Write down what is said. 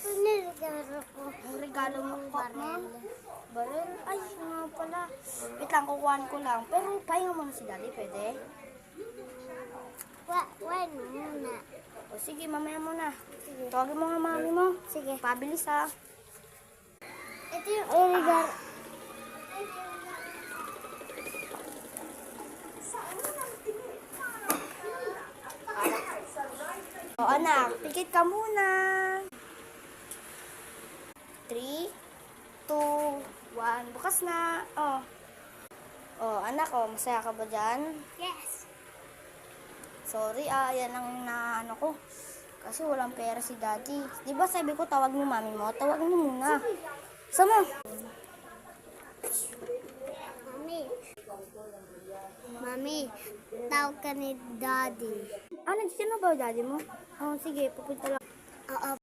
Regalo ko. Ang regalo mo, Barel. Barel? Ay, nga pala. Wait lang, kukuhaan ko lang. Pero pahinga mo na si daddy, pwede? Wait muna. O sige, mamaya mo na. Tawagin mo nga mami mo. Sige. Pabilis ha. Ito yung regalo. O anak, pikit ka muna. 3, 2, 1. Bukas na. Anak, masaya ka ba dyan? Yes. Sorry yan ang naano ko. Kasi walang pera si daddy. Di ba sabi ko tawag mo mami mo? Tawag mo muna. Sama. Mami, tawag ka ni Daddy. Nandiyan na ba daddy mo? Sige, pupunta lang. Oo,